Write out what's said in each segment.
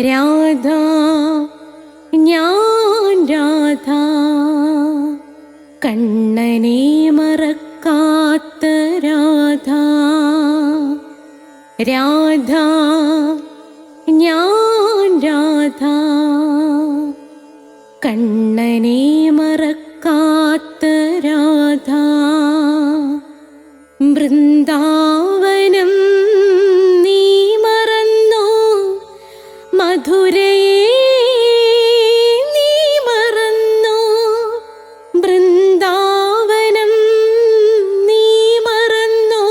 രാധ ഞാൻ രാധ കണ്ണനെ മറക്കാത്ത രാധ. രാധ ഞാൻ രാധ കണ്ണനെ മറക്കാത്ത രാധ. വൃന്ദാവനം നീ മറന്നോ, മധുരയെ നീ മറന്നോ. വൃന്ദാവനം നീ മറന്നോ,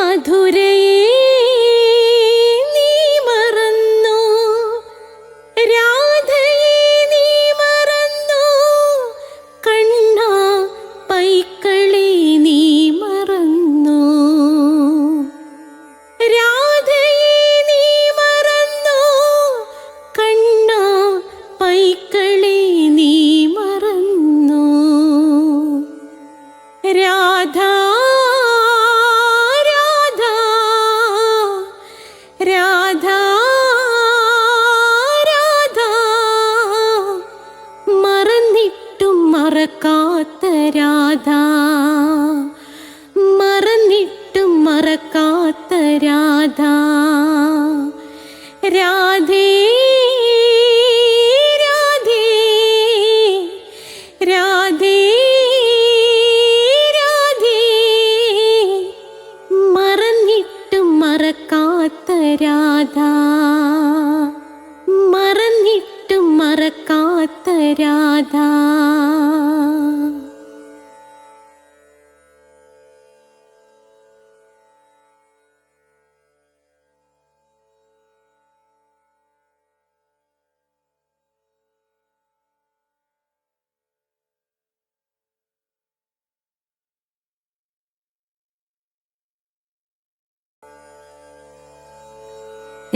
മധുരയെ നീ മറന്നോ. രാധയെ നീ മറന്നോ, കണ്ണാ പൈക്കളെ നീ മറന്നോ. രാധയെ നീ മറന്നോ, കണ്ണാ പൈക്കളെ നീ മറന്നോ. രാധ രാധ രാധ രാധ മറന്നിട്ടും മറക്കാത്ത രാധ. മറന്നിട്ടും മറക്കാത്ത രാധ. രാധേ രാധേ രാധേ രാധേ മറന്നിട്ടും മറക്കാത്ത രാധ. മറന്നിട്ടും മറക്കാത്ത രാധ.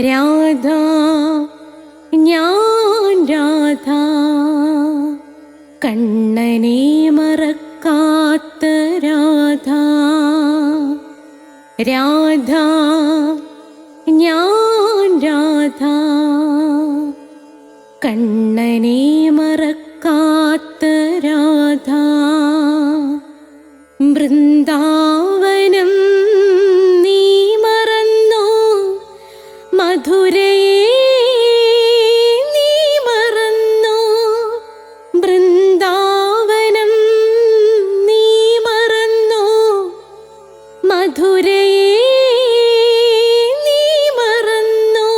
രാധ ഞാൻ രാധ കണ്ണനെ മറക്കാത്ത രാധ. രാധ ഞാൻ രാധ കണ്ണനെ മറക്കാത്ത രാധ. വൃന്ദാവനം നീ മറന്നോ, മധുരയെ നീ മറന്നോ. വൃന്ദാവനം നീ മറന്നോ, മധുരയെ നീ മറന്നോ.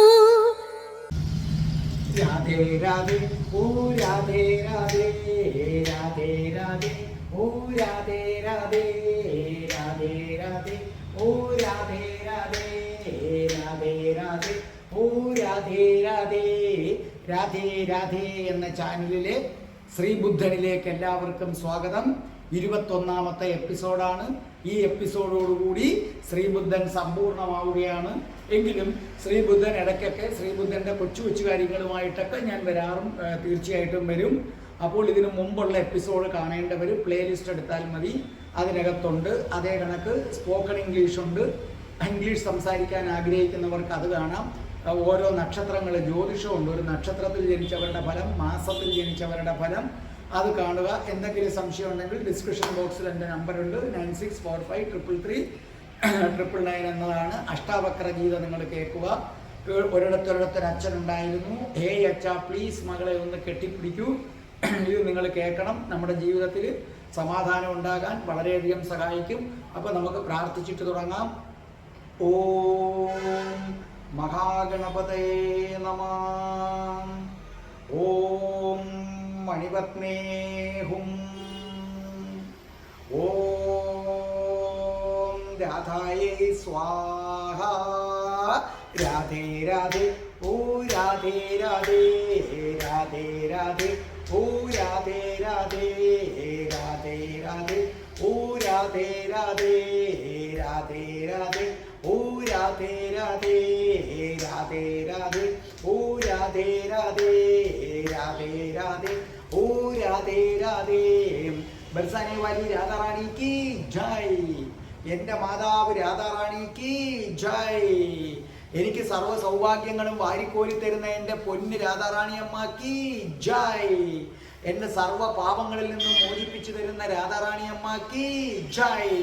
രാധേ രാധേ ഓ രാധേ രാധേ രാധേ രാധേ ഓ രാധേ രാധേ രാധേ രാധേ ഓ രാധേ രാധേ രാധേ രാധേ ഓ രാധേ രാധേ. രാധേ രാധേ എന്ന ചാനലിലെ ശ്രീബുദ്ധനിലേക്ക് എല്ലാവർക്കും സ്വാഗതം. 21ാമത്തെ എപ്പിസോഡാണ്. ഈ എപ്പിസോഡോടുകൂടി ശ്രീബുദ്ധൻ സമ്പൂർണ്ണമാവുകയാണ്. എങ്കിലും ശ്രീബുദ്ധൻ ഇടയ്ക്കൊക്കെ ശ്രീബുദ്ധൻ്റെ കൊച്ചു കൊച്ചു കാര്യങ്ങളുമായിട്ടൊക്കെ ഞാൻ തീർച്ചയായിട്ടും വരും. അപ്പോൾ ഇതിനു മുമ്പുള്ള എപ്പിസോഡ് കാണേണ്ടവർ പ്ലേലിസ്റ്റ് എടുത്താൽ മതി, അതിനകത്തുണ്ട്. അതേ കണക്ക് സ്പോക്കൺ ഇംഗ്ലീഷ് ഉണ്ട്. ഇംഗ്ലീഷ് സംസാരിക്കാൻ ആഗ്രഹിക്കുന്നവർക്ക് അത് കാണാം. ഓരോ നക്ഷത്രങ്ങൾ ജ്യോതിഷമുണ്ട്. ഒരു നക്ഷത്രത്തിൽ ജനിച്ചവരുടെ ഫലം, മാസത്തിൽ ജനിച്ചവരുടെ ഫലം, അത് കാണുക. എന്തെങ്കിലും സംശയം ഉണ്ടെങ്കിൽ ഡിസ്ക്രിപ്ഷൻ ബോക്സിൽ എൻ്റെ നമ്പറുണ്ട്. 9645339999 എന്നതാണ്. അഷ്ടാവക്ര ഗീത നിങ്ങൾ കേൾക്കുക. ഒരിടത്തൊരിടത്തൊരു അച്ഛനുണ്ടായിരുന്നു. ഹേയ് അച്ഛാ പ്ലീസ് മകളെ ഒന്ന് കെട്ടിപ്പിടിക്കൂ. ഇത് നിങ്ങൾ കേൾക്കണം. നമ്മുടെ ജീവിതത്തിൽ സമാധാനം ഉണ്ടാകാൻ വളരെയധികം സഹായിക്കും. അപ്പോൾ നമുക്ക് പ്രാർത്ഥിച്ചിട്ട് തുടങ്ങാം. ഓം മഹാഗണപതയേ നമഃ. ഓം മണിപത്നേ ഹും. ഓം രാധായേ സ്വാഹ. രാധേ രാധേ ഓ രാധേ രാധേ രാധേ രാധേ ഓ രാധേ രാധേ രാധേ രാധേ ഓ രാധേ രാധേ രാധേ രാധേ ഓ രാധേ രാധേ രാധേ രാധേ ഓ രാധേ രാധേ രാധേ രാധേ ഓ രാധേ രാധേ. ബർസാനെ വാലി രാധാറാണി की जय. എൻ്റെ മാതാവ് രാധാറാണി की जय. എനിക്ക് സർവ്വ സൗഭാഗ്യങ്ങളും വാരിക്കോരി തരുന്ന എൻ്റെ പൊന്ന് രാധാറാണി അമ്മാക്കി ജയ്. എന്നെ സർവ്വ പാപങ്ങളിൽ നിന്നും മോചിപ്പിച്ചു തരുന്ന രാധാറാണി അമ്മാക്കി ജയ്.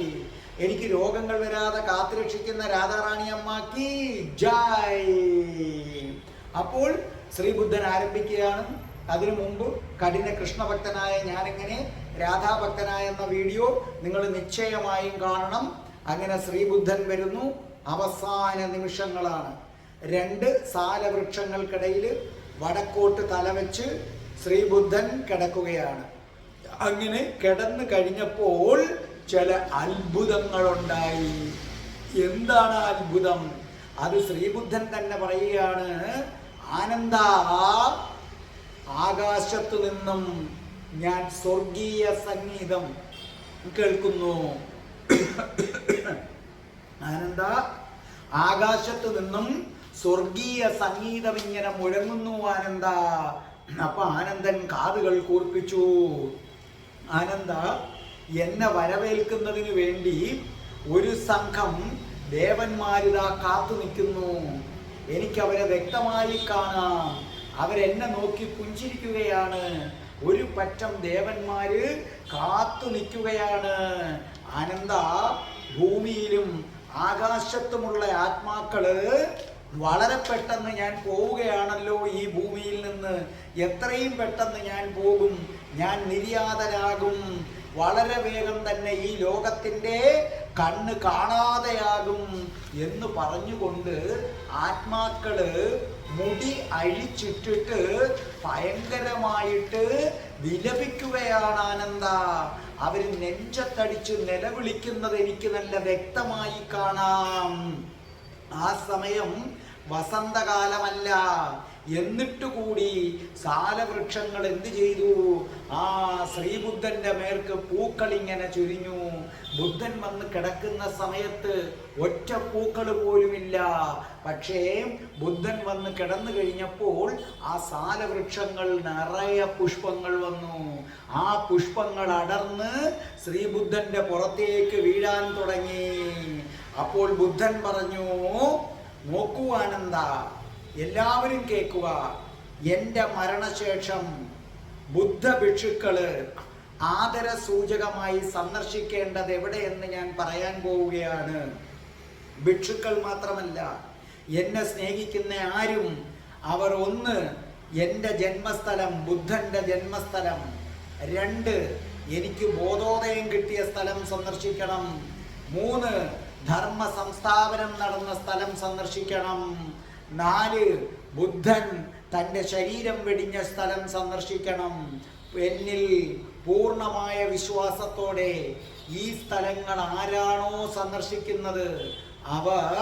എനിക്ക് രോഗങ്ങൾ വരാതെ കാത്തുരക്ഷിക്കുന്ന രാധാറാണി അമ്മാക്കി ജയ്. അപ്പോൾ ശ്രീബുദ്ധൻ ആരംഭിക്കുകയാണ്. അതിനു മുമ്പ് കഠിന കൃഷ്ണഭക്തനായ ഞാനെങ്ങനെ രാധാഭക്തനായ എന്ന വീഡിയോ നിങ്ങൾ നിശ്ചയമായും കാണണം. അങ്ങനെ ശ്രീബുദ്ധൻ വരുന്നു. അവസാന നിമിഷങ്ങളാണ്. 2 സാലവൃക്ഷങ്ങൾക്കിടയിൽ വടക്കോട്ട് തലവെച്ച് ശ്രീബുദ്ധൻ കിടക്കുകയാണ്. അങ്ങനെ കിടന്നു കഴിഞ്ഞപ്പോൾ ചില അത്ഭുതങ്ങളുണ്ടായി. എന്താണ് അത്ഭുതം? അത് ശ്രീബുദ്ധൻ തന്നെ പറയുകയാണ്. ആനന്ദ, ആകാശത്തു നിന്നും ഞാൻ സ്വർഗീയ സംഗീതം കേൾക്കുന്നു. ആനന്ദ, ആകാശത്തു നിന്നും സ്വർഗീയ സംഗീതം ഇങ്ങനെ മുഴങ്ങുന്നു ആനന്ദ. അപ്പൊ ആനന്ദൻ കാതുകൾ കൂർപ്പിച്ചു. ആനന്ദ, എന്നെ വരവേൽക്കുന്നതിന് വേണ്ടി ഒരു സംഘം ദേവന്മാരിതാ കാത്തു നിൽക്കുന്നു. എനിക്കവരെ വ്യക്തമായി കാണാം. അവരെന്നെ നോക്കി പുഞ്ചിരിക്കുകയാണ്. ഒരു പറ്റം ദേവന്മാര് കാത്തു നിൽക്കുകയാണ്. ആനന്ദ, ഭൂമിയിലും ആകാശത്തുമുള്ള ആത്മാക്കള് വളരെ പെട്ടെന്ന് ഞാൻ പോവുകയാണല്ലോ ഈ ഭൂമിയിൽ നിന്ന്. എത്രയും പെട്ടെന്ന് ഞാൻ പോകും, ഞാൻ നിര്യാതനാകും. വളരെ വേഗം തന്നെ ഈ ലോകത്തിൻ്റെ കണ്ണ് കാണാതെയാകും എന്ന് പറഞ്ഞുകൊണ്ട് ആത്മാക്കള് മുടി അഴിച്ചിട്ടിട്ട് ഭയങ്കരമായിട്ട് വിലപിക്കുകയാണ് ആനന്ദ. അവർ നെഞ്ചത്തടിച്ച് നിലവിളിക്കുന്നത് എനിക്ക് നല്ല വ്യക്തമായി കാണാം. ആ സമയം വസന്തകാലമല്ല. എന്നിട്ട് കൂടി സാലവൃക്ഷങ്ങൾ എന്ത് ചെയ്തു? ആ ശ്രീബുദ്ധന്റെ മേർക്ക് പൂക്കൾ ഇങ്ങനെ ചുരിഞ്ഞു. ബുദ്ധൻ വന്ന് കിടക്കുന്ന സമയത്ത് ഒറ്റ പൂക്കൾ പോലുമില്ല. പക്ഷേ ബുദ്ധൻ വന്ന് കിടന്നു കഴിഞ്ഞപ്പോൾ ആ സാലവൃക്ഷങ്ങൾ നിറയെ പുഷ്പങ്ങൾ വന്നു. ആ പുഷ്പങ്ങൾ അടർന്ന് ശ്രീബുദ്ധന്റെ പുറത്തേക്ക് വീഴാൻ തുടങ്ങി. അപ്പോൾ ബുദ്ധൻ പറഞ്ഞു, നോക്കൂ ആനന്ദ, എല്ലാവരും കേൾക്കുക. എൻ്റെ മരണശേഷം ബുദ്ധ ഭിക്ഷുക്കള് ആദരസൂചകമായി സന്ദർശിക്കേണ്ടത് എവിടെയെന്ന് ഞാൻ പറയാൻ പോവുകയാണ്. ഭിക്ഷുക്കൾ മാത്രമല്ല, എന്നെ സ്നേഹിക്കുന്ന ആരും അവർ 1 എൻ്റെ ജന്മസ്ഥലം, ബുദ്ധൻ്റെ ജന്മസ്ഥലം. 2 എനിക്ക് ബോധോദയം കിട്ടിയ സ്ഥലം സന്ദർശിക്കണം. 3 ധർമ്മ സംസ്ഥാപനം നടന്ന സ്ഥലം സന്ദർശിക്കണം. 4 ബുദ്ധൻ തൻ്റെ ശരീരം വെടിഞ്ഞ സ്ഥലം സന്ദർശിക്കണം. എന്നിൽ പൂർണ്ണമായ വിശ്വാസത്തോടെ ഈ സ്ഥലങ്ങൾ ആരാണോ സന്ദർശിക്കുന്നത് അവർ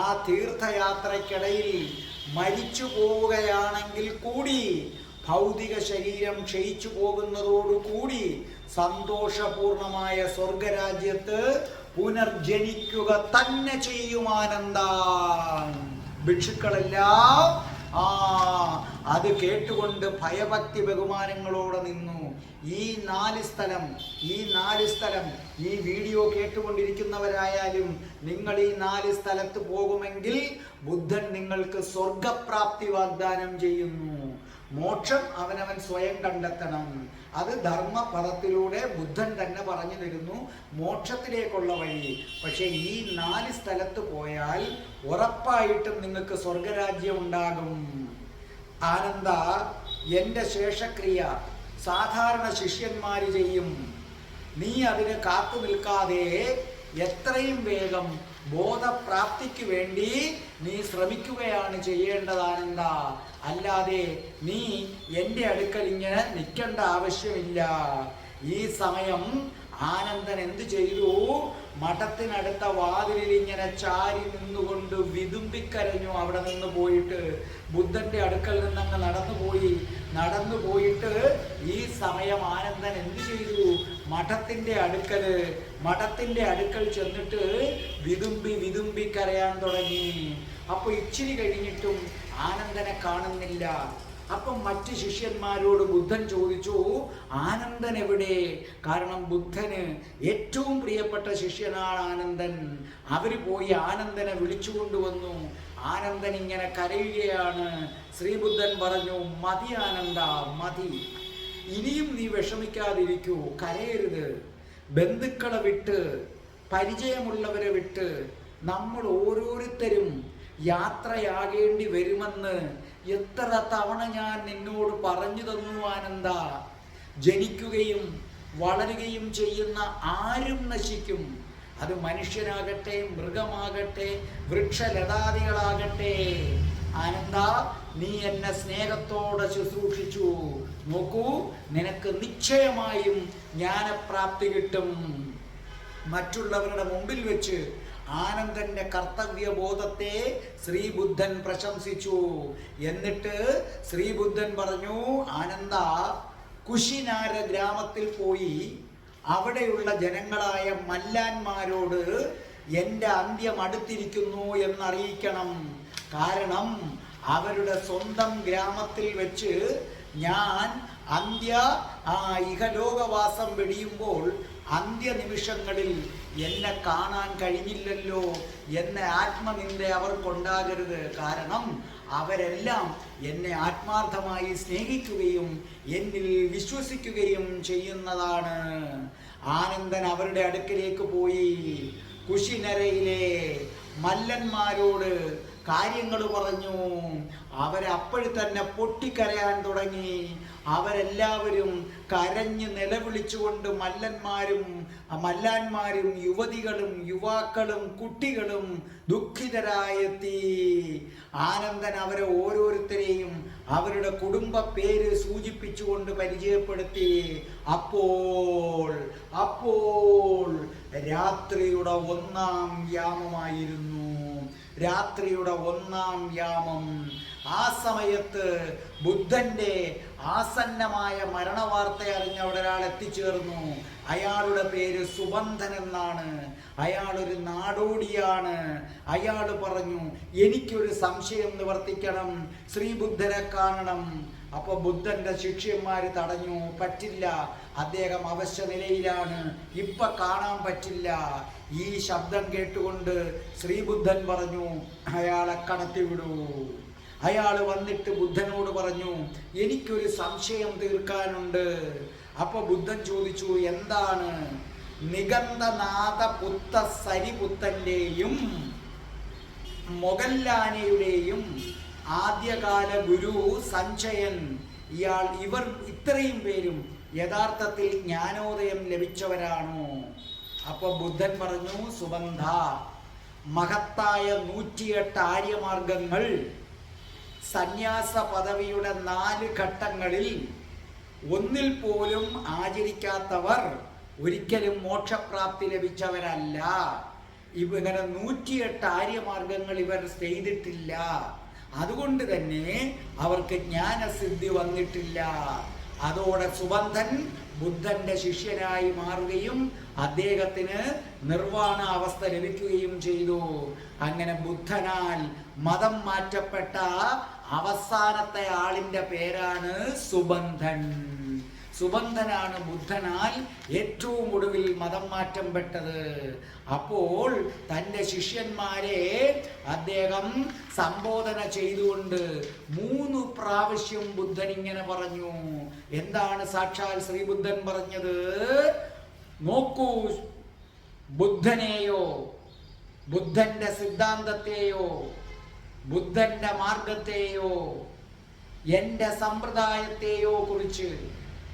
ആ തീർത്ഥയാത്രയ്ക്കിടയിൽ മരിച്ചു പോവുകയാണെങ്കിൽ കൂടി ഭൗതിക ശരീരം ക്ഷയിച്ചു പോകുന്നതോടുകൂടി സന്തോഷപൂർണമായ സ്വർഗരാജ്യത്ത് പുനർജനിക്കുക തന്നെ ചെയ്യുമാനന്ദ. ഭിക്ഷുക്കളെല്ലാം അത് കേട്ടുകൊണ്ട് ഭയഭക്തി ബഹുമാനങ്ങളോടെ നിന്നു. ഈ 4 സ്ഥലം ഈ വീഡിയോ കേട്ടുകൊണ്ടിരിക്കുന്നവരായാലും നിങ്ങൾ ഈ 4 സ്ഥലത്ത് പോകുമെങ്കിൽ ബുദ്ധൻ നിങ്ങൾക്ക് സ്വർഗപ്രാപ്തി വാഗ്ദാനം ചെയ്യുന്നു. മോക്ഷം അവനവൻ സ്വയം കണ്ടെത്തണം. അത് ധർമ്മപദത്തിലൂടെ ബുദ്ധൻ തന്നെ പറഞ്ഞു തരുന്നു മോക്ഷത്തിലേക്കുള്ള വഴി. പക്ഷെ ഈ 4 സ്ഥലത്ത് പോയാൽ ഉറപ്പായിട്ടും നിങ്ങൾക്ക് സ്വർഗരാജ്യം ഉണ്ടാകും. ആനന്ദ, എൻ്റെ ശേഷക്രിയ സാധാരണ ശിഷ്യന്മാര് ചെയ്യും. നീ അതിന് കാത്തു നിൽക്കാതെ എത്രയും വേഗം ബോധപ്രാപ്തിക്ക് വേണ്ടി നീ ശ്രമിക്കുകയാണ് ചെയ്യേണ്ടത് ആനന്ദ. അല്ലാതെ നീ എൻ്റെ അടുക്കൽ ഇങ്ങനെ നിൽക്കേണ്ട ആവശ്യമില്ല. ഈ സമയം ആനന്ദൻ എന്ത് ചെയ്തു? മഠത്തിനടുത്ത വാതിലിൽ ഇങ്ങനെ ചാരി നിന്നുകൊണ്ട് വിതുമ്പിക്കരഞ്ഞു. അവിടെ നിന്ന് പോയിട്ട് ബുദ്ധന്റെ അടുക്കൽ നിന്നങ്ങ് നടന്നു പോയിട്ട് ഈ സമയം ആനന്ദൻ എന്ത് ചെയ്തു? മഠത്തിന്റെ അടുക്കൽ ചെന്നിട്ട് വിതുമ്പി കരയാൻ തുടങ്ങി. അപ്പൊ ഇച്ചിരി കഴിഞ്ഞിട്ടും ആനന്ദനെ കാണുന്നില്ല. അപ്പം മറ്റ് ശിഷ്യന്മാരോട് ബുദ്ധൻ ചോദിച്ചു, ആനന്ദൻ എവിടെ? കാരണം ബുദ്ധന് ഏറ്റവും പ്രിയപ്പെട്ട ശിഷ്യനാണ് ആനന്ദൻ. അവര് പോയി ആനന്ദനെ വിളിച്ചു കൊണ്ടുവന്നു. ആനന്ദൻ ഇങ്ങനെ കരയുകയാണ്. ശ്രീബുദ്ധൻ പറഞ്ഞു, മതി ആനന്ദ, മതി. ഇനിയും നീ വിഷമിക്കാതിരിക്കൂ, കരയരുത്. ബന്ധുക്കളെ വിട്ട്, പരിചയമുള്ളവരെ വിട്ട് നമ്മൾ ഓരോരുത്തരും യാത്രയാകേണ്ടി വരുമെന്ന് എത്ര തവണ ഞാൻ നിന്നോട് പറഞ്ഞു തന്നു ആനന്ദ. ജനിക്കുകയും വളരുകയും ചെയ്യുന്ന ആരും നശിക്കും. അത് മനുഷ്യനാകട്ടെ, മൃഗമാകട്ടെ, വൃക്ഷലതാദികളാകട്ടെ. ആനന്ദ, നീ എന്നെ സ്നേഹത്തോടെ ശുശ്രൂഷിച്ചു. നോക്കൂ, നിനക്ക് നിശ്ചയമായും ജ്ഞാനപ്രാപ്തി കിട്ടും. മറ്റുള്ളവരുടെ മുമ്പിൽ വെച്ച് ആനന്ദന്റെ കർത്തവ്യബോധത്തെ ശ്രീബുദ്ധൻ പ്രശംസിച്ചു. എന്നിട്ട് ശ്രീബുദ്ധൻ പറഞ്ഞു, ആനന്ദ, കുശിനാര ഗ്രാമത്തിൽ പോയി അവിടെയുള്ള ജനങ്ങളായ മല്ലാന്മാരോട് എൻ്റെ അന്ത്യം അടുത്തിരിക്കുന്നു എന്നറിയിക്കണം. കാരണം അവരുടെ സ്വന്തം ഗ്രാമത്തിൽ വെച്ച് ഞാൻ ഇഹലോകവാസം വെടിയുമ്പോൾ അന്ത്യനിമിഷങ്ങളിൽ എന്നെ കാണാൻ കഴിഞ്ഞില്ലല്ലോ എന്ന ആത്മനിന്ദ അവർക്കുണ്ടാകരുത്. കാരണം അവരെല്ലാം എന്നെ ആത്മാർത്ഥമായി സ്നേഹിക്കുകയും എന്നിൽ വിശ്വസിക്കുകയും ചെയ്യുന്നതാണ്. ആനന്ദൻ അവരുടെ അടുക്കിലേക്ക് പോയി കുശിനരയിലെ മല്ലന്മാരോട് കാര്യങ്ങൾ പറഞ്ഞു. അവരപ്പോഴും തന്നെ പൊട്ടിക്കരയാൻ തുടങ്ങി. അവരെല്ലാവരും കരഞ്ഞ് നിലവിളിച്ചുകൊണ്ട് മല്ലാന്മാരും യുവതികളും യുവാക്കളും കുട്ടികളും ദുഃഖിതരായെത്തി. ആനന്ദൻ അവരെ ഓരോരുത്തരെയും അവരുടെ കുടുംബ പേര് സൂചിപ്പിച്ചുകൊണ്ട് പരിചയപ്പെടുത്തി. അപ്പോൾ രാത്രിയുടെ 1-ാം യാമമായിരുന്നു. രാത്രിയുടെ 1-ാം യാമം. ആ സമയത്ത് ബുദ്ധന്റെ ആസന്നമായ മരണവാർത്ത അറിഞ്ഞ ഒരാൾ എത്തിച്ചേർന്നു. അയാളുടെ പേര് സുബന്ധൻ എന്നാണ്. അയാളൊരു നാടോടിയാണ്. അയാൾ പറഞ്ഞു, എനിക്കൊരു സംശയം നിവർത്തിക്കണം, ശ്രീബുദ്ധനെ കാണണം. അപ്പൊ ബുദ്ധന്റെ ശിഷ്യന്മാര് തടഞ്ഞു. പറ്റില്ല, അദ്ദേഹം അവശ്യ നിലയിലാണ്, ഇപ്പൊ കാണാൻ പറ്റില്ല. ഈ ശബ്ദം കേട്ടുകൊണ്ട് ശ്രീബുദ്ധൻ പറഞ്ഞു, അയാളെ കടത്തിവിടൂ. അയാൾ വന്നിട്ട് ബുദ്ധനോട് പറഞ്ഞു, എനിക്കൊരു സംശയം തീർക്കാനുണ്ട്. അപ്പൊ ബുദ്ധൻ ചോദിച്ചു, എന്താണ്? നിഗന്ധനാഥ പുത്ത സരിപുത്തന്റെയും മൊഗല്ലാനയുടെയും ആദ്യകാല ഗുരു സഞ്ജയൻ, ഇവർ ഇത്രയും പേരും യഥാർത്ഥത്തിൽ ജ്ഞാനോദയം ലഭിച്ചവരാണോ? അപ്പൊ ബുദ്ധൻ പറഞ്ഞു, സുബന്ധ, മഹത്തായ 108 ആര്യമാർഗങ്ങൾ സന്യാസ പദവിയുടെ 4 ഘട്ടങ്ങളിൽ ഒന്നിൽ പോലും ആചരിക്കാത്തവർ ഒരിക്കലും മോക്ഷപ്രാപ്തി ലഭിച്ചവരല്ല. ഇങ്ങനെ 108 ആര്യമാർഗങ്ങൾ ഇവർ ചെയ്തിട്ടില്ല. അതുകൊണ്ട് തന്നെ അവർക്ക് ജ്ഞാനസിദ്ധി വന്നിട്ടില്ല. അതോടെ സുബന്ധൻ ബുദ്ധന്റെ ശിഷ്യനായി മാറുകയും അദ്ദേഹത്തിന് നിർവാണ അവസ്ഥ ലഭിക്കുകയും ചെയ്തു. അങ്ങനെ ബുദ്ധനാൽ മതം മാറ്റപ്പെട്ട അവസാനത്തെ ആളിന്റെ പേരാണ് സുബന്ധൻ. സുബന്ധനാണ് ബുദ്ധനാൽ ഏറ്റവും ഒടുവിൽ മതം മാറ്റം പെട്ടത്. അപ്പോൾ തൻ്റെ ശിഷ്യന്മാരെ അദ്ദേഹം സംബോധന ചെയ്തുകൊണ്ട് 3 പ്രാവശ്യം ബുദ്ധൻ ഇങ്ങനെ പറഞ്ഞു. എന്താണ് സാക്ഷാൽ ശ്രീബുദ്ധൻ പറഞ്ഞത്? നോക്കൂ, ബുദ്ധനെയോ, ബുദ്ധന്റെ സിദ്ധാന്തത്തെയോ, ബുദ്ധന്റെ മാർഗത്തെയോ, എൻ്റെ സമ്പ്രദായത്തെയോ കുറിച്ച്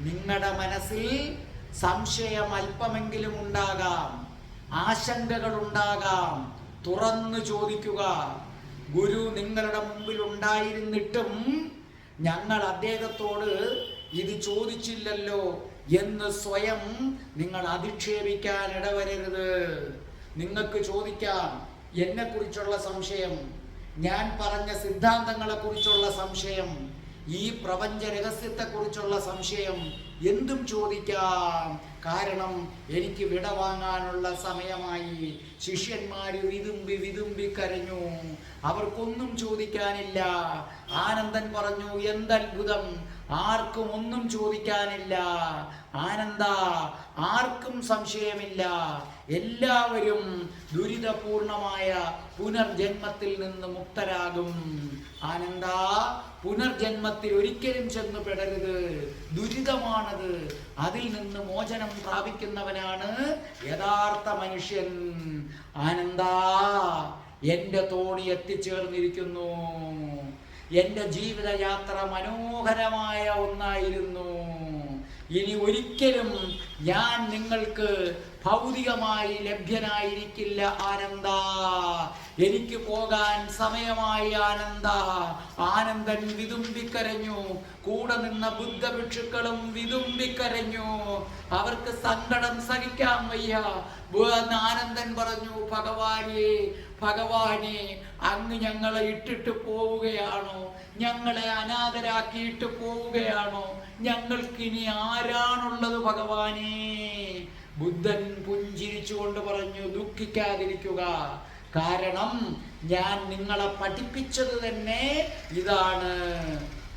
നിങ്ങളുടെ മനസ്സിൽ സംശയം അല്പമെങ്കിലും ഉണ്ടാകാം, ആശങ്കകൾ ഉണ്ടാകാം. തുറന്നു ചോദിക്കുക. ഗുരു നിങ്ങളുടെ മുമ്പിൽ ഉണ്ടായിരുന്നിട്ടും ഞങ്ങൾ അദ്ദേഹത്തോട് ഇത് ചോദിച്ചില്ലല്ലോ എന്ന് സ്വയം നിങ്ങൾ അധിക്ഷേപിക്കാൻ ഇടവരരുത്. നിങ്ങൾക്ക് ചോദിക്കാം, എന്നെക്കുറിച്ചുള്ള സംശയം, ഞാൻ പറഞ്ഞ സിദ്ധാന്തങ്ങളെ കുറിച്ചുള്ള സംശയം, ഈ പ്രപഞ്ച രഹസ്യത്തെക്കുറിച്ചുള്ള സംശയം, എന്തും ചോദിക്കാം. കാരണം എനിക്ക് വിട വാങ്ങാനുള്ള സമയമായി. ശിഷ്യന്മാർ വിതുമ്പി കരഞ്ഞു. അവർക്കൊന്നും ചോദിക്കാനില്ല. ആനന്ദൻ പറഞ്ഞു, എന്തത്ഭുതം! ആർക്കും ഒന്നും ചോദിക്കാനില്ല. ആനന്ദ, ആർക്കും സംശയമില്ല. എല്ലാവരും ദുരിതപൂർണമായ പുനർജന്മത്തിൽ നിന്ന് മുക്തരാകും. ആനന്ദ, പുനർജന്മത്തിൽ ഒരിക്കലും ചെന്ന് പെടരുത്. ദുരിതമാണത്. അതിൽ നിന്ന് മോചനം പ്രാപിക്കുന്നവനാണ് യഥാർത്ഥ മനുഷ്യൻ. ആനന്ദ, എന്റെ തോണി എത്തിച്ചേർന്നിരിക്കുന്നു. എന്റെ ജീവിതയാത്ര മനോഹരമായ ഒന്നായിരുന്നു. ഇനി ഒരിക്കലും ഞാൻ നിങ്ങൾക്ക് ഭൗതികമായി ലഭ്യനായിരിക്കില്ല ആനന്ദ. എനിക്ക് പോകാൻ സമയമായി ആനന്ദ. ആനന്ദൻ വിതുമ്പിക്കരഞ്ഞു. കൂടെ നിന്ന ബുദ്ധഭിക്ഷുക്കളും വിതുമ്പിക്കരഞ്ഞു. അവർക്ക് സങ്കടം സഹിക്കാൻ വയ്യ. ആനന്ദൻ പറഞ്ഞു, ഭഗവാനെ, ഭഗവാനെ, അങ്ങ് ഞങ്ങളെ ഇട്ടിട്ട് പോവുകയാണോ? ഞങ്ങളെ അനാഥരാക്കിയിട്ട് പോവുകയാണോ? ഞങ്ങൾക്കിനി ആരാണുള്ളത് ഭഗവാനെ? ബുദ്ധൻ പുഞ്ചിരിച്ചുകൊണ്ട് പറഞ്ഞു, ദുഃഖിക്കാതിരിക്കുക. കാരണം ഞാൻ നിങ്ങളെ പഠിപ്പിച്ചത് തന്നെ ഇതാണ്.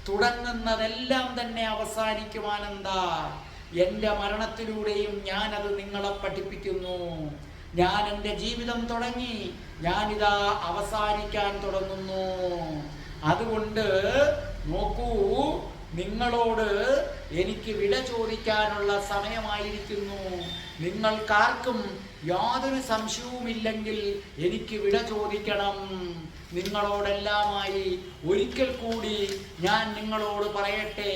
തുടങ്ങുന്നതെല്ലാം തന്നെ അവസാനിക്കും ആനന്ദ. എൻ്റെ മരണത്തിലൂടെയും ഞാനത് നിങ്ങളെ പഠിപ്പിക്കുന്നു. ഞാൻ എൻ്റെ ജീവിതം തുടങ്ങി, ഞാനിതാ അവസാനിക്കാൻ തുടങ്ങുന്നു. അതുകൊണ്ട് നോക്കൂ, നിങ്ങളോട് എനിക്ക് വിട ചോദിക്കാനുള്ള സമയമായിരിക്കുന്നു. നിങ്ങൾക്കാർക്കും യാതൊരു സംശയവുമില്ലെങ്കിൽ എനിക്ക് വിട ചോദിക്കണം. നിങ്ങളോടെല്ലാമായി ഒരിക്കൽ കൂടി ഞാൻ നിങ്ങളോട് പറയട്ടെ,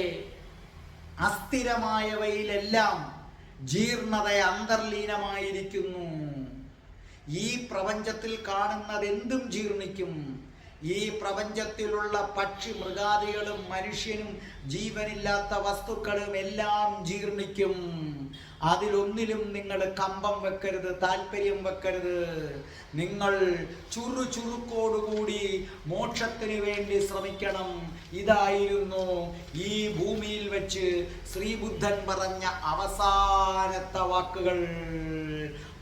അസ്ഥിരമായവയിലെല്ലാം ജീർണത അന്തർലീനമായിരിക്കുന്നു. ഈ പ്രപഞ്ചത്തിൽ കാണുന്നതെന്തും ജീർണിക്കും. ഈ പ്രപഞ്ചത്തിലുള്ള പക്ഷി മൃഗാദികളും മനുഷ്യനും ജീവനില്ലാത്ത വസ്തുക്കളും എല്ലാം ജീർണിക്കും. അതിലൊന്നിലും നിങ്ങൾ കമ്പം വെക്കരുത്, താല്പര്യം വെക്കരുത്. നിങ്ങൾ ചുറുചുറുക്കോടുകൂടി മോക്ഷത്തിന് വേണ്ടി ശ്രമിക്കണം. ഇതായിരുന്നു ഈ ഭൂമിയിൽ വെച്ച് ശ്രീബുദ്ധൻ പറഞ്ഞ അവസാനത്തെ വാക്കുകൾ.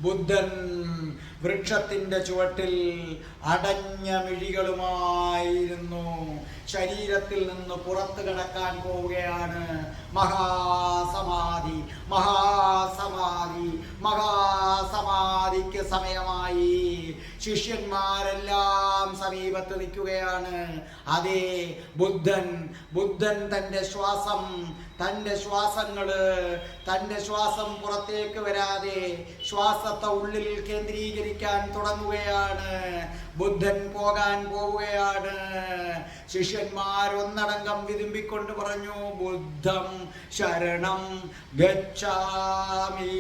ബുദ്ധൻ വൃക്ഷത്തിന്റെ ചുവട്ടിൽ അടഞ്ഞ മിഴികളുമായിരുന്നു. ശരീരത്തിൽ നിന്ന് പുറത്തു കടക്കാൻ പോവുകയാണ്. മഹാസമാധി, മഹാസമാധി, മഹാസമാധിക്ക് സമയമായി. ശിഷ്യന്മാരെല്ലാം സമീപത്ത് നിൽക്കുകയാണ്. അതേ, ബുദ്ധൻ തൻ്റെ ശ്വാസം പുറത്തേക്ക് വരാതെ ശ്വാസത്തെ ഉള്ളിൽ കേന്ദ്രീകരിക്കാൻ തുടങ്ങുകയാണ്. ബുദ്ധൻ പോകാൻ പോവുകയാണ്. ശിഷ്യന്മാർ ഒന്നടങ്കം വിതുമ്പിക്കൊണ്ട് പറഞ്ഞു, ബുദ്ധം ശരണം ഗച്ഛാമി,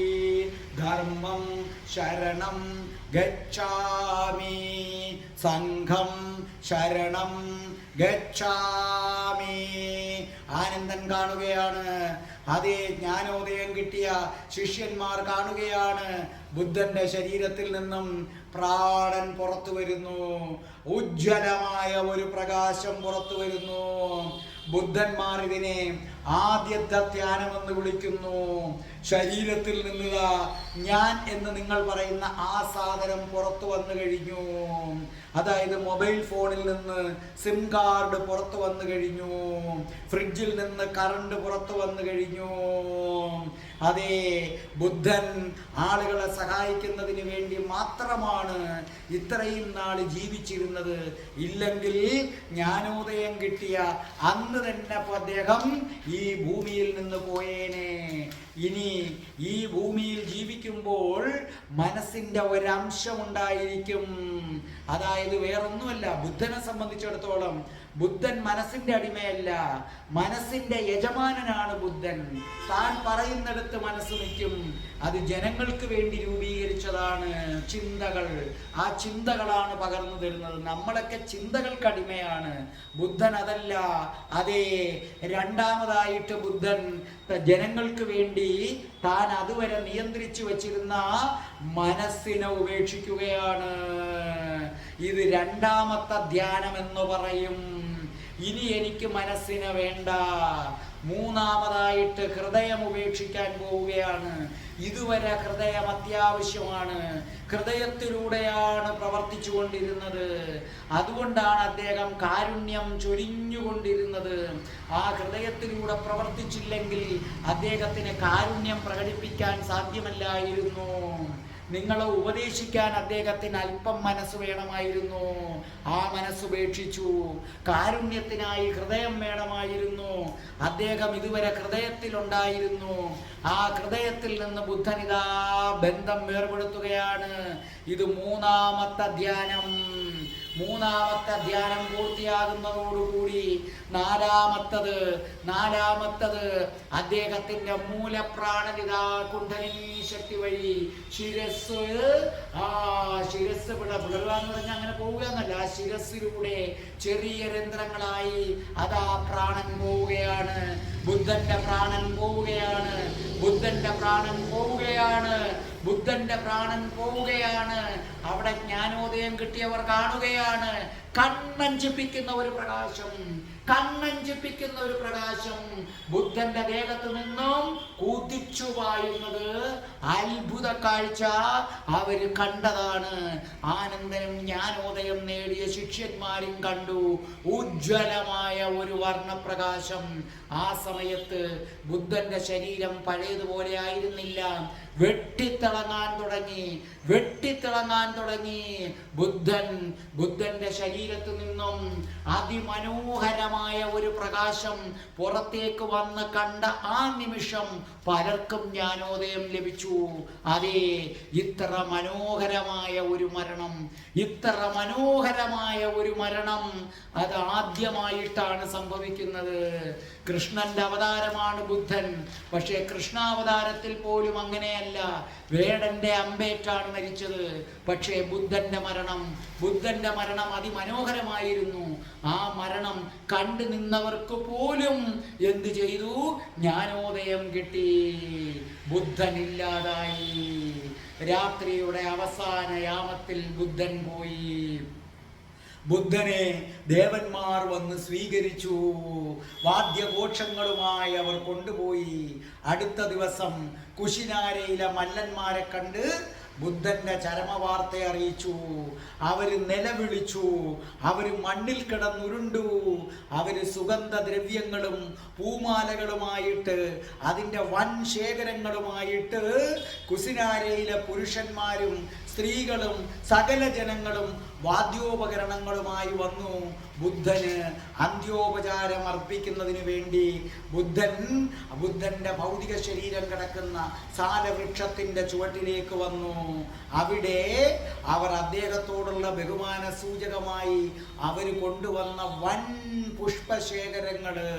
ധർമ്മം ശരണം ഗച്ഛാമി, സംഘം ശരണം ഗച്ഛാമി. ആനന്ദൻ കാണുകയാണ്. അതേ, ജ്ഞാനോദയം കിട്ടിയ ശിഷ്യന്മാർ കാണുകയാണ്. ബുദ്ധന്റെ ശരീരത്തിൽ നിന്നും പ്രാണൻ പുറത്തു വരുന്നു. ഉജ്ജ്വലമായ ഒരു പ്രകാശം പുറത്തു വരുന്നു. ബുദ്ധന്മാർ ഇതിനെ ആദ്യത്തെ ധ്യാനമെന്ന് വിളിക്കുന്നു. ശരീരത്തിൽ നിന്ന് ഞാൻ എന്ന് നിങ്ങൾ പറയുന്ന ആ സാധനം പുറത്തു വന്നു കഴിഞ്ഞു. അതായത് മൊബൈൽ ഫോണിൽ നിന്ന് സിം കാർഡ് പുറത്തു വന്നു കഴിഞ്ഞു. ഫ്രിഡ്ജിൽ നിന്ന് കറണ്ട് പുറത്തു വന്നു കഴിഞ്ഞു. അതേ, ബുദ്ധൻ ആളുകളെ സഹായിക്കുന്നതിന് വേണ്ടി മാത്രമാണ് ഇത്രയും നാൾ ജീവിച്ചിരുന്നത്. ഇല്ലെങ്കിൽ ജ്ഞാനോദയം കിട്ടിയ അന്ന് തന്നെ അദ്ദേഹം ഈ ഭൂമിയിൽ നിന്ന് പോയേനെ. ഇനി ഈ ഭൂമിയിൽ ജീവിക്കുമ്പോൾ മനസ്സിന്റെ ഒരംശമുണ്ടായിരിക്കും. അതായത് വേറൊന്നുമല്ല, ബുദ്ധനെ സംബന്ധിച്ചിടത്തോളം ബുദ്ധൻ മനസ്സിന്റെ അടിമയല്ല, മനസ്സിന്റെ യജമാനനാണ് ബുദ്ധൻ. താൻ പറയുന്നിടത്ത് മനസ്സ് നിൽക്കും. അത് ജനങ്ങൾക്ക് വേണ്ടി രൂപീകരിച്ചതാണ് ചിന്തകൾ. ആ ചിന്തകളാണ് പകർന്നു തരുന്നത്. നമ്മളൊക്കെ ചിന്തകൾക്ക് അടിമയാണ്. ബുദ്ധൻ അതല്ല. അതേ, രണ്ടാമതായിട്ട് ബുദ്ധൻ ജനങ്ങൾക്ക് വേണ്ടി താൻ അതുവരെ നിയന്ത്രിച്ചു വച്ചിരുന്ന മനസ്സിനെ ഉപേക്ഷിക്കുകയാണ്. ഇത് രണ്ടാമത്തെ ധ്യാനം എന്ന് പറയും. ഇനി എനിക്ക് മനസ്സിനെ വേണ്ട. മൂന്നാമതായിട്ട് ഹൃദയം ഉപേക്ഷിക്കാൻ പോവുകയാണ്. ഇതുവരെ ഹൃദയം അത്യാവശ്യമാണ്. ഹൃദയത്തിലൂടെയാണ് പ്രവർത്തിച്ചു കൊണ്ടിരുന്നത്. അതുകൊണ്ടാണ് അദ്ദേഹം കാരുണ്യം ചൊരിഞ്ഞുകൊണ്ടിരുന്നത്. ആ ഹൃദയത്തിലൂടെ പ്രവർത്തിച്ചില്ലെങ്കിൽ അദ്ദേഹത്തിന് കാരുണ്യം പ്രകടിപ്പിക്കാൻ സാധ്യമല്ലായിരുന്നു. നിങ്ങളെ ഉപദേശിക്കാൻ അദ്ദേഹത്തിന് അല്പം മനസ്സ് വേണമായിരുന്നു. ആ മനസ്സുപേക്ഷിച്ചു. കാരുണ്യത്തിനായി ഹൃദയം വേണമായിരുന്നു. അദ്ദേഹം ഇതുവരെ ഹൃദയത്തിലുണ്ടായിരുന്നു. ആ ഹൃദയത്തിൽ നിന്ന് ബുദ്ധൻ ഇതാ ബന്ധം വേർപെടുത്തുകയാണ്. ഇത് മൂന്നാമത്തെ ധ്യാനം പൂർത്തിയാകുന്നതോടുകൂടി നാലാമത്തത് അദ്ദേഹത്തിന്റെ മൂലപ്രാണനിതാ കുണ്ഡലിനി ശക്തി വഴി ശിരസ് പിളരുക എന്ന് പറഞ്ഞാൽ അങ്ങനെ പോവുക എന്നല്ല. ആ ശിരസിലൂടെ ചെറിയ രന്ധ്രങ്ങളായി അതാ പ്രാണൻ പോവുകയാണ്. ബുദ്ധന്റെ പ്രാണൻ പോവുകയാണ്. അവിടെ ജ്ഞാനോദയം കിട്ടിയവർ കാണുകയാണ്. കണ്ണഞ്ചിപ്പിക്കുന്ന ഒരു പ്രകാശം ബുദ്ധന്റെ ദേഹത്ത് നിന്നും കുതിച്ചു പായുന്നത് അത്ഭുത കാഴ്ച അവര് കണ്ടതാണ്. ആനന്ദനം ജ്ഞാനോദയം നേടിയ ശിഷ്യന്മാരും കണ്ടു ഉജ്ജ്വലമായ ഒരു വർണ്ണപ്രകാശം. ആ സമയത്ത് ബുദ്ധന്റെ ശരീരം പഴയതുപോലെ ആയിരുന്നില്ല. വെട്ടിത്തിളങ്ങാൻ തുടങ്ങി. ബുദ്ധന്റെ ശരീരത്തു നിന്നും അതിമനോഹരമായ ഒരു പ്രകാശം പുറത്തേക്ക് വന്ന് കണ്ട ആ നിമിഷം പലർക്കും ജ്ഞാനോദയം ലഭിച്ചു. അതെ, ഇത്ര മനോഹരമായ ഒരു മരണം അത് ആദ്യമായിട്ടാണ് സംഭവിക്കുന്നത്. കൃഷ്ണന്റെ അവതാരമാണ് ബുദ്ധൻ. പക്ഷേ കൃഷ്ണാവതാരത്തിൽ പോലും അങ്ങനെയല്ല. വേടന്റെ അമ്പേറ്റാണ് മരിച്ചത്. പക്ഷേ ബുദ്ധന്റെ മരണം അതിമനോഹരമായിരുന്നു. ആ മരണം കണ്ടു നിന്നവർക്ക് പോലും എന്ത് ചെയ്തു? ജ്ഞാനോദയം കിട്ടി. ബുദ്ധൻ ഇല്ലാതായി. രാത്രിയുടെ അവസാന യാമത്തിൽ ബുദ്ധൻ പോയി. ബുദ്ധനെ ദേവന്മാർ വന്ന് സ്വീകരിച്ചു. വാദ്യഘോഷങ്ങളുമായി അവർ കൊണ്ടുപോയി. അടുത്ത ദിവസം കുശിനാരയിലെ മല്ലന്മാരെ കണ്ട് ബുദ്ധന്റെ ചരമവാർത്ത അറിയിച്ചു. അവര് നിലവിളിച്ചു. അവര് മണ്ണിൽ കിടന്നുരുണ്ടു. അവര് സുഗന്ധദ്രവ്യങ്ങളും പൂമാലകളുമായിട്ട് അതിൻ്റെ വൻ ശേഖരങ്ങളുമായിട്ട് കുശിനാരയിലെ പുരുഷന്മാരും സ്ത്രീകളും സകല ജനങ്ങളും വാദ്യോപകരണങ്ങളുമായി വന്നു. ബുദ്ധന് അന്ത്യോപചാരം അർപ്പിക്കുന്നതിന് വേണ്ടി ബുദ്ധന്റെ ഭൗതിക ശരീരം കിടക്കുന്ന സാലവൃക്ഷത്തിന്റെ ചുവട്ടിലേക്ക് വന്നു. അവിടെ അവർ അദ്ദേഹത്തോടുള്ള ബഹുമാന സൂചകമായി അവർ കൊണ്ടുവന്ന വൻ പുഷ്പശേഖരങ്ങള്,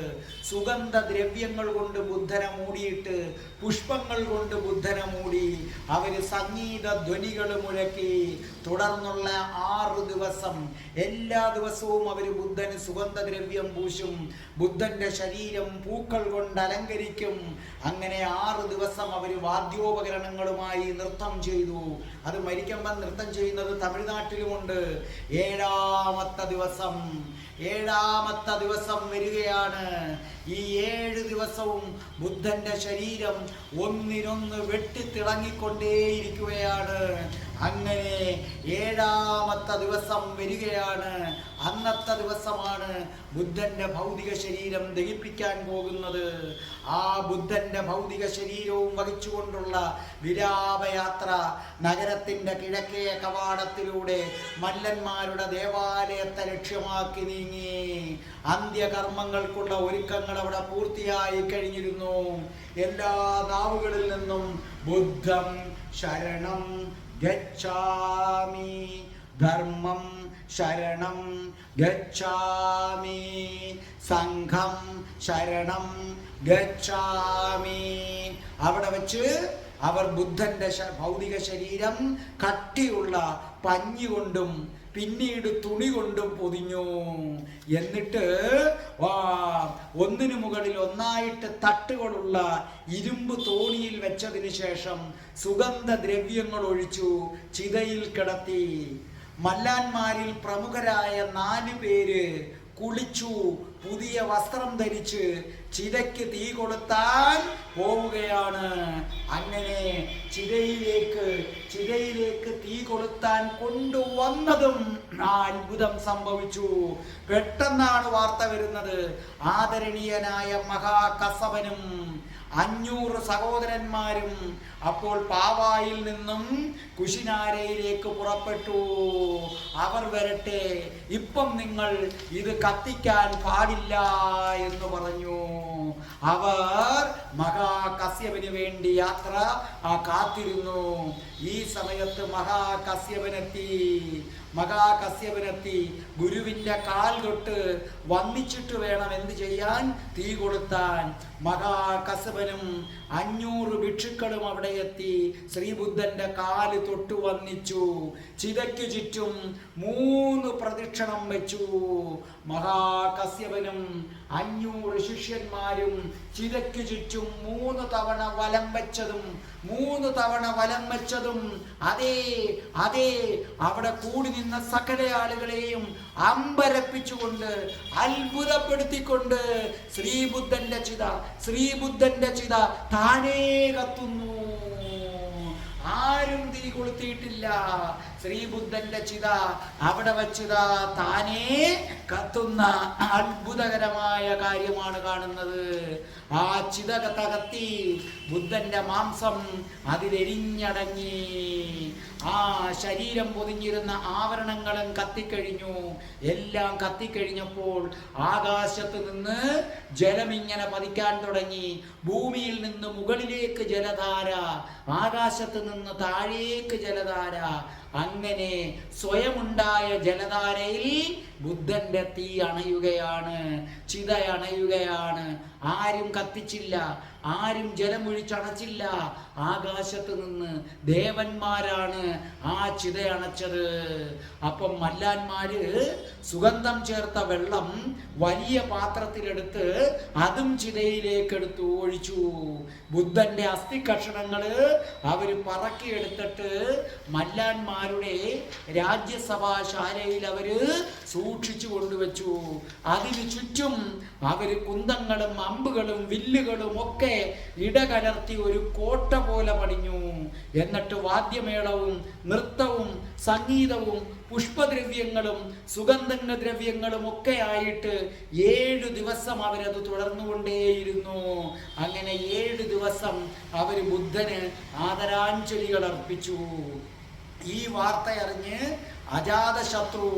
സുഗന്ധദ്രവ്യങ്ങൾ കൊണ്ട് ബുദ്ധനെ മൂടിയിട്ട്, പുഷ്പങ്ങൾ കൊണ്ട് ബുദ്ധനെ മൂടി. അവര് സംഗീത ധ്വനികൾ മുഴക്കി. തുടർന്നുള്ള 6 ദിവസം എല്ലാ ദിവസവും അവർ ബുദ്ധന് സുഗന്ധദ്രവ്യം പൂശും. ബുദ്ധന്റെ ശരീരം പൂക്കൾ കൊണ്ട് അലങ്കരിക്കും. അങ്ങനെ 6 ദിവസം അവർ വാദ്യോപകരണങ്ങളുമായി നൃത്തം ചെയ്തു. അത് മരിക്കുമ്പോൾ നൃത്തം ചെയ്യുന്നത് തമിഴ്നാട്ടിലുമുണ്ട്. ഏഴാമത്തെ ദിവസം വരികയാണ്. ഈ 7 ദിവസവും ബുദ്ധന്റെ ശരീരം ഒന്നിനൊന്ന് വെട്ടിത്തിളങ്ങിക്കൊണ്ടേയിരിക്കുകയാണ്. അങ്ങനെ 7ാമത്തെ ദിവസം വരികയാണ്. അന്നത്തെ ദിവസമാണ് ബുദ്ധന്റെ ഭൗതിക ശരീരം ദഹിപ്പിക്കാൻ പോകുന്നത്. ആ ബുദ്ധന്റെ ഭൗതിക ശരീരവും വഹിച്ചുകൊണ്ടുള്ള വിലാപയാത്ര നഗരത്തിന്റെ കിഴക്കേ കവാടത്തിലൂടെ മല്ലന്മാരുടെ ദേവാലയത്തെ ലക്ഷ്യമാക്കി നീങ്ങി. അന്ത്യകർമ്മങ്ങൾക്കുള്ള ഒരുക്കങ്ങൾ അവിടെ പൂർത്തിയായി കഴിഞ്ഞിരുന്നു. എല്ലാ നാവുകളിൽ നിന്നും ബുദ്ധം ശരണം ഗച്ഛാമി, ധർമ്മം ശരണം ഗച്ഛാമി, സംഘം ശരണം ഗച്ഛാമി. അവിടെ വെച്ച് അവർ ബുദ്ധന്റെ ഭൗതിക ശരീരം കട്ടിയുള്ള പഞ്ഞി കൊണ്ടും പിന്നീട് തുണി കൊണ്ടും പൊതിഞ്ഞു. എന്നിട്ട് ഒന്നിനു മുകളിൽ ഒന്നായിട്ട് തട്ടുകളുള്ള ഇരുമ്പ് തോണിയിൽ വെച്ചതിന് ശേഷം സുഗന്ധദ്രവ്യങ്ങൾ ഒഴിച്ചു ചിതയിൽ കിടത്തി. മല്ലാന്മാരിൽ പ്രമുഖരായ 4 പേര് കുളിച്ചു, പുതിയ വസ്ത്രം ധരിച്ച് ചിതയ്ക്ക് തീ കൊളുത്താൻ പോവുകയാണ്. അങ്ങനെ ചിതയിലേക്ക് തീ കൊളുത്താൻ കൊണ്ടുവന്നതും ആ അത്ഭുതം സംഭവിച്ചു. പെട്ടെന്നാണ് വാർത്ത വരുന്നത്. ആദരണീയനായ മഹാകസവനും 500 സഹോദരന്മാരും അപ്പോൾ പാവായിൽ നിന്നും കുശിനാരയിലേക്ക് പുറപ്പെട്ടു. അവർ വരട്ടെ, ഇപ്പം നിങ്ങൾ ഇത് കത്തിക്കാൻ പാടില്ല എന്ന് പറഞ്ഞു. അവർ മഹാകശ്യപന് വേണ്ടി യാത്ര കാത്തിരുന്നു. ഈ സമയത്ത് മഹാകശ്യപനെത്തി ഗുരുവിന്റെ കാൽ തൊട്ട് വന്ദിച്ചിട്ട് വേണം എന്ത് ചെയ്യാൻ? തീ കൊളുത്താൻ. മഹാകശ്യപനും 500 ഭിക്ഷുക്കളും അവിടെ എത്തി ശ്രീബുദ്ധന്റെ കാല് തൊട്ടു വന്ദിച്ചു. ചിതയ്ക്ക് ചുറ്റും 3 പ്രദക്ഷിണം വെച്ചു. മഹാകശ്യപനും 500 ശിഷ്യന്മാരും ചിതയ്ക്ക് ചുറ്റും 3 തവണ വലം വെച്ചതും അതേ അവിടെ കൂടി നിന്ന സകല ആളുകളെയും അമ്പരപ്പിച്ചുകൊണ്ട് അത്ഭുതപ്പെടുത്തിക്കൊണ്ട് ശ്രീബുദ്ധന്റെ ചിത താനേ കത്തുന്നു. ആരും തീ കൊളുത്തിയിട്ടില്ല. ശ്രീബുദ്ധന്റെ ചിത അവിടെ വച്ചതാ താനേ കത്തുന്ന അത്ഭുതകരമായ കാര്യമാണ് കാണുന്നത്. ആ ചിത കത്തി ബുദ്ധന്റെ മാംസം അതിലെരിഞ്ഞടങ്ങി. ആ ശരീരം പൊതിഞ്ഞിരുന്ന ആവരണങ്ങളും കത്തിക്കഴിഞ്ഞു. എല്ലാം കത്തിക്കഴിഞ്ഞപ്പോൾ ആകാശത്ത് നിന്ന് ജലം ഇങ്ങനെ പതിക്കാൻ തുടങ്ങി. ഭൂമിയിൽ നിന്ന് മുകളിലേക്ക് ജലധാര, ആകാശത്ത് നിന്ന് താഴേക്ക് ജലധാര. അങ്ങനെ സ്വയമുണ്ടായ ജലധാരയിൽ ബുദ്ധന്റെ തീ അണയുകയാണ്, ചിത അണയുകയാണ്. ആരും കത്തിച്ചില്ല, ആരും ജലമൊഴിച്ചണച്ചില്ല. ആകാശത്ത് നിന്ന് ദേവന്മാരാണ് ആ ചിത അണച്ചത്. അപ്പം മല്ലാന്മാര് സുഗന്ധം ചേർത്ത വെള്ളം വലിയ പാത്രത്തിലെടുത്ത് അതും ചിതയിലേക്കെടുത്ത് ഒഴിച്ചു. ബുദ്ധന്റെ അസ്ഥി കഷണങ്ങള് അവര് പറക്കിയെടുത്തിട്ട് മല്ലാന്മാരുടെ രാജ്യസഭാശാലയിൽ അവര് സൂക്ഷിച്ചു കൊണ്ടുവച്ചു. അതിനു ചുറ്റും അവര് കുന്തങ്ങളും അമ്പുകളും വില്ലുകളും ഒക്കെ ഇടകലർത്തി ഒരു കോട്ട പോലെ പണിഞ്ഞു. എന്നിട്ട് വാദ്യമേളവും നൃത്തവും സംഗീതവും പുഷ്പദ്രവ്യങ്ങളും സുഗന്ധദ്രവ്യങ്ങളും ഒക്കെ ആയിട്ട് 7 ദിവസം അവരത് തുടർന്നുകൊണ്ടേയിരുന്നു. അങ്ങനെ 7 ദിവസം അവർ ബുദ്ധന് ആദരാഞ്ജലികൾ അർപ്പിച്ചു. ഈ വാർത്തയറിഞ്ഞ് അജാതശത്രു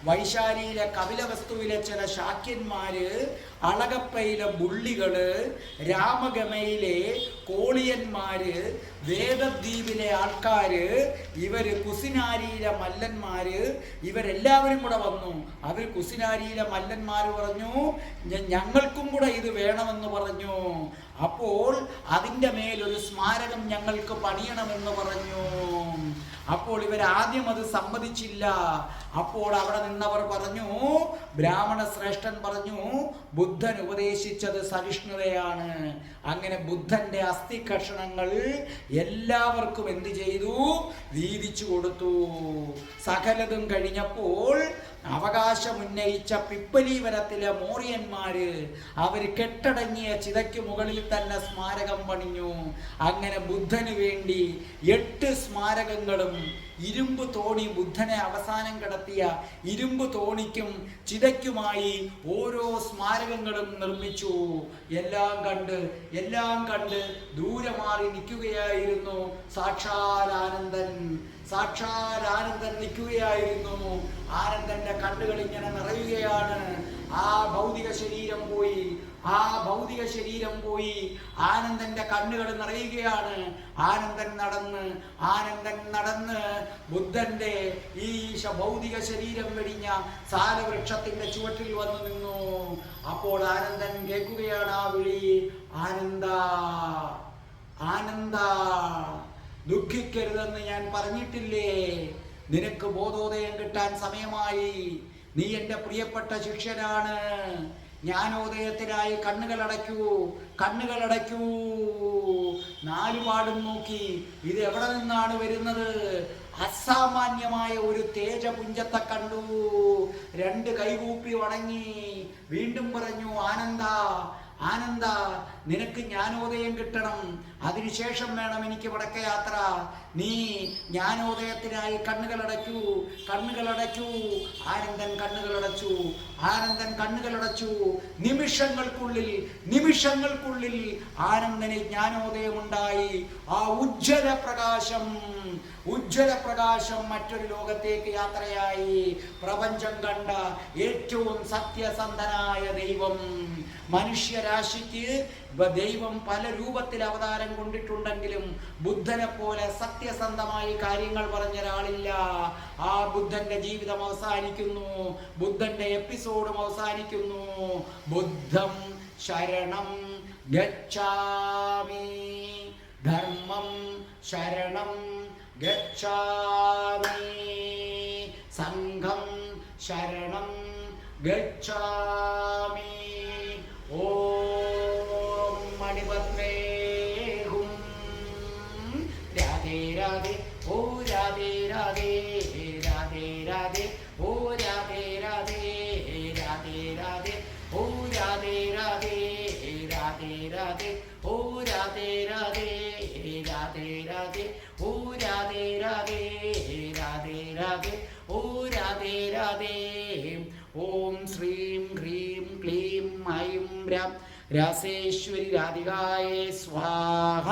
വൈശാലിയിലെ കപിലവസ്തുവിലെ ചില ശാക്യന്മാര്, അളകപ്പയിലെ ബുള്ളികള്, രാമഗമയിലെ കോളിയന്മാര്, വേദദ്വീപിലെ ആൾക്കാര്, ഇവര് കുസിനാരിയിലെ മല്ലന്മാര്, ഇവരെല്ലാവരും കൂടെ വന്നു. അവർ കുസിനാരിയിലെ മല്ലന്മാര് പറഞ്ഞു, ഞങ്ങൾക്കും കൂടെ ഇത് വേണമെന്ന് പറഞ്ഞു. അപ്പോൾ അതിൻ്റെ മേലൊരു സ്മാരകം ഞങ്ങൾക്ക് പണിയണമെന്ന് പറഞ്ഞു. അപ്പോൾ ഇവരാദ്യം അത് സമ്മതിച്ചില്ല. അപ്പോൾ അവിടെ നിന്നവർ പറഞ്ഞു, ബ്രാഹ്മണ ശ്രേഷ്ഠൻ പറഞ്ഞു, ബുദ്ധൻ ഉപദേശിച്ചത് സഹിഷ്ണുതയാണ്. അങ്ങനെ ബുദ്ധന്റെ അസ്ഥി കഷണങ്ങൾ എല്ലാവർക്കും എന്ത് ചെയ്തു? വീതിച്ചു കൊടുത്തു. സകലതും കഴിഞ്ഞപ്പോൾ അവകാശമുന്നയിച്ച പിപ്പലീവനത്തിലെ മോറിയന്മാര് അവര് കെട്ടടങ്ങിയ ചിതയ്ക്ക് മുകളിൽ തന്നെ സ്മാരകം പണിഞ്ഞു. അങ്ങനെ ബുദ്ധന് വേണ്ടി 8 സ്മാരകങ്ങളും ഇരുമ്പ് തോണി, ബുദ്ധനെ അവസാനം കിടത്തിയ ഇരുമ്പ് തോണിക്കും ചിതയ്ക്കുമായി ഓരോ സ്മാരകങ്ങളും നിർമ്മിച്ചു. എല്ലാം കണ്ട് ദൂരെ മാറി നിൽക്കുകയായിരുന്നു സാക്ഷാൽ ആനന്ദൻ നിൽക്കുകയായിരുന്നു. ആനന്ദന്റെ കണ്ണുകൾ ഇങ്ങനെ നിറയുകയാണ്. ആ ഭൗതിക ശരീരം പോയി ആനന്ദന്റെ കണ്ണുകൾ നിറയുകയാണ്. ആനന്ദൻ നടന്ന് ബുദ്ധന്റെ ഈ ഭൗതിക ശരീരം വെടിഞ്ഞ സാലവൃക്ഷത്തിന്റെ ചുവട്ടിൽ വന്നു നിന്നു. അപ്പോൾ ആനന്ദൻ കേൾക്കുകയാണ് ആ വിളി, ആനന്ദ, ദുഃഖിക്കരുതെന്ന് ഞാൻ പറഞ്ഞിട്ടില്ലേ? നിനക്ക് ബോധോദയം കിട്ടാൻ സമയമായി. നീ എൻ്റെ പ്രിയപ്പെട്ട ശിഷ്യനാണ്. ജ്ഞാനോദയത്തിനായി കണ്ണുകൾ അടയ്ക്കൂ. 4 പാടും നോക്കി ഇത് എവിടെ നിന്നാണ് വരുന്നത്? അസാമാന്യമായ ഒരു തേജപുഞ്ചത്തെ കണ്ടു. രണ്ട് കൈകൂപ്പി വണങ്ങി വീണ്ടും പറഞ്ഞു, ആനന്ദ ആനന്ദ, നിനക്ക് ജ്ഞാനോദയം കിട്ടണം, അതിനുശേഷം വേണം എനിക്ക് വടക്കയാത്ര. നീ ജ്ഞാനോദയത്തിനായി കണ്ണുകളടയ്ക്കൂ, കണ്ണുകളടയ്ക്കൂ. ആനന്ദൻ കണ്ണുകളടച്ചു, ആനന്ദൻ കണ്ണുകളടച്ചു. നിമിഷങ്ങൾക്കുള്ളിൽ ആനന്ദന് ജ്ഞാനോദയമുണ്ടായി. ആ ഉജ്ജ്വല പ്രകാശം മറ്റൊരു ലോകത്തേക്ക് യാത്രയായി. പ്രപഞ്ചം കണ്ട ഏറ്റവും സത്യസന്ധനായ ദൈവം. മനുഷ്യരാശിക്ക് ദൈവം പല രൂപത്തിൽ അവതാരം കൊണ്ടിട്ടുണ്ടെങ്കിലും ബുദ്ധനെ പോലെ സത്യസന്ധമായി കാര്യങ്ങൾ പറഞ്ഞ ഒരാളില്ല. ആ ബുദ്ധന്റെ ജീവിതം അവസാനിക്കുന്നു, ബുദ്ധന്റെ എപ്പിസോഡും അവസാനിക്കുന്നു. ബുദ്ധം ശരണം ഗച്ഛാമി, ധർമ്മം ശരണം ഗച്ഛാമി, സംഘം ശരണം ഗച്ഛാമി. ഓം മണിപത്മേ ഹും. രാധേ രാധേ, ഓ രാധേ രാധേ, രാധേ രാധേ, ഓ രാധേ രാധേ, രാധേ രാധേ, ഓ രാധേ രാധേ, രാധേ രാധേ, ഓ രാധേ രാധേ, രാധേ രാധേ, ഓ രാധേ രാധേ, രാധേ രാധേ, ഓ രാധേ രാധേ. ഓം ശ്രീം ഹ്രീം ക്ലീം ഐം രാം രാസേശ്വരി രാധികായേ സ്വാഹ.